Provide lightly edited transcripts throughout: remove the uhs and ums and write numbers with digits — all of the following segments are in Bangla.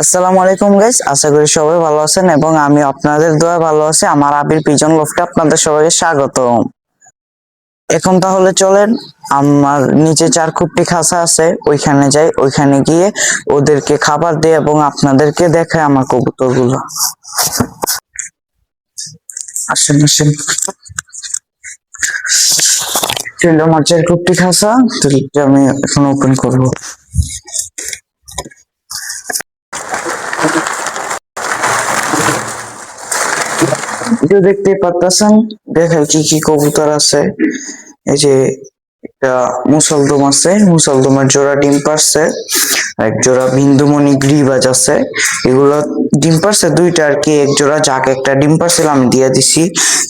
আসসালামু আলাইকুম গাইস, আশা করি সবাই ভালো আছেন এবং আমি আপনাদের দোয়া ভালো আছি। আমার আবির পিজন লোফটে আপনাদের সবাইকে স্বাগতম। এখন তাহলে চলেন, আমার নিচে 4 খুপটি খাঁচা আছে, ওইখানে যাই। ওইখানে গিয়ে ওদেরকে খাবার দিই এবং আপনাদেরকে দেখাই আমার কবুতরগুলো। আসেন আসেন, ছিল আমার 4 খুপটি খাঁচা, তো এটা আমি এখন ওপেন করবো। এটা দেখতে পাচ্ছেন, দেখাই কি কি কবুতর আছে। এই যে একটা মুসলদম আছে, মুসলদমের জোড়া ডিম পারছে। এক জোড়া বিন্দুমণি গিরিবাজ আছে, এগুলো ডিম পারছে দুইটা আর কি। এক জোড়া যাকে একটা ডিম পারছিল আমি দিয়ে দিছি,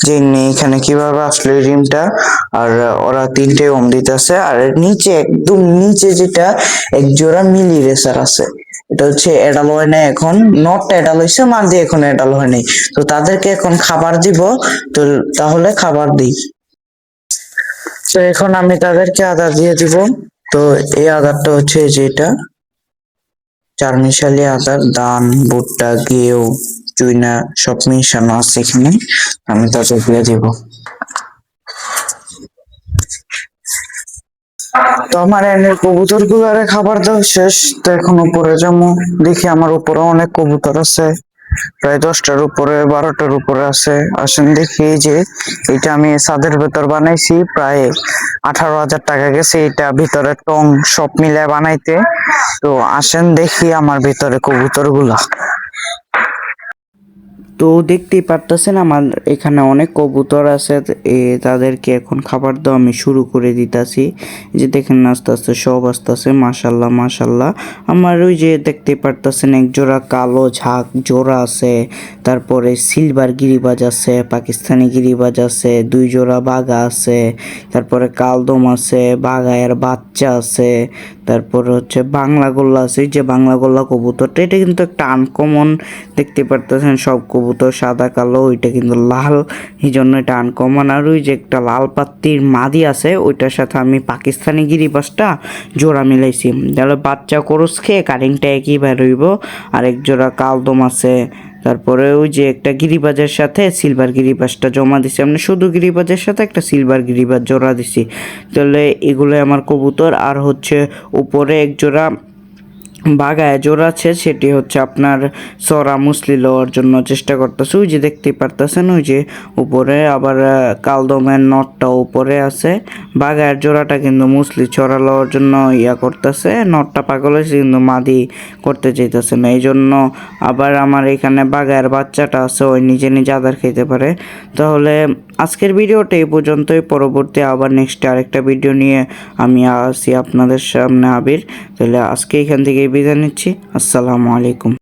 যে এখানে কিভাবে আসলে এই ডিমটা। আর ওরা 3টে ওম দিতেছে। আর নিচে একদম নিচে যেটা এক জোড়া মিলি রেসার আছে, এটা হচ্ছে এডাল হয় না এখন, নটটা এডাল হয়েছে, মার দিয়ে এখন এডাল হয় নাই। তো তাদেরকে এখন খাবার দিব, তো তাহলে খাবার দিই। তো এখন আমি তাদেরকে আদা দিয়ে দিব। তো এই আদারটা হচ্ছে যেটা চারমিশালি আদার, দান, ভুট্টা, গেও, চুইনা সব মিশানো আছে এখানে, আমি তাদের দিয়ে দিব। তো আমার এনে কবুতর গুলারে খাবার দাও শেষ। তো এখন উপরে যাবো, দেখি আমার উপরে অনেক কবুতর আছে, প্রায় 10টার উপরে 12টার উপরে আছে। আসেন দেখি, এই যে এটা আমি ছাদের ভেতর বানাইছি, প্রায় 18,000 টাকা গেছে এটা ভিতরে টং সব মিলে বানাইতে। তো আসেন দেখি আমার ভিতরে কবুতর গুলা। তো দেখতেই পারতেছেন আমার এখানে অনেক কবুতর আছে। তাদেরকে এখন খাবার দেওয়া আমি শুরু করে দিতেছি। যে দেখেন আস্তে আস্তে সব আসতেছে, মাশাল্লাহ মাশাল্লাহ। আমার ওই যে দেখতে পারতেছেন এক জোড়া কালো ঝাঁক জোড়া আছে, তারপরে সিলভার গিরিবাজ আছে, পাকিস্তানি গিরিবাজ আছে, 2 জোড়া বাঘা আছে, তারপরে কালদম আছে, বাঘায়ের বাচ্চা আছে, তারপরে হচ্ছে বাংলা গোল্লা আছে। যে বাংলা গোল্লা কবুতরটা এটা কিন্তু একটা আনকমন, দেখতে পারতেছেন সব কবুতর সাদা কালো, ওইটা কিন্তু লাল, এই জন্য এটা আনকমন। আর ওই যে একটা লাল পাত্তির মাদি আছে, ওইটার সাথে আমি পাকিস্তানি গিরিবাসটা জোড়া মিলাইছি, তাহলে বাচ্চা করস খেয়ে কাটিংটা একই বের হইব। আর এক জোড়া কালদম আছে, তারপরে ওই যে একটা গিরিবাজের সাথে সিলভার গিরিবাজটা জমা দিছি, আমি শুধু গিরিবাজের সাথে একটা সিলভার গিরিবাজ জোড়া দিছি। তাহলে এগুলো আমার কবুতর। আর হচ্ছে উপরে এক জোড়া বাগায় জোড়া আছে, সেটি হচ্ছে আপনার সরা মুসলি লওয়ার জন্য চেষ্টা করতেছে। ওই যে দেখতে পারতেছেন ওই যে উপরে আবার কালদমের নটটা উপরে আছে। বাগায়ের জোড়াটা কিন্তু মুসলি চড়া লওয়ার জন্য করতেছে, নটটা পাগল হয়েছে কিন্তু মাদি করতে চাইতেছে না, এই জন্য। আবার আমার এখানে বাগায়ের বাচ্চাটা আছে, ওই নিজে নিজে আদার খেতে পারে। তাহলে আজকের ভিডিওটা এই পর্যন্তই, পরবর্তী আবার নেক্সট আরেকটা ভিডিও নিয়ে আমি আসি আপনাদের সামনে আবির। তাহলে আজকে এখান থেকে বিদায় নিচ্ছি। আসসালামু আলাইকুম।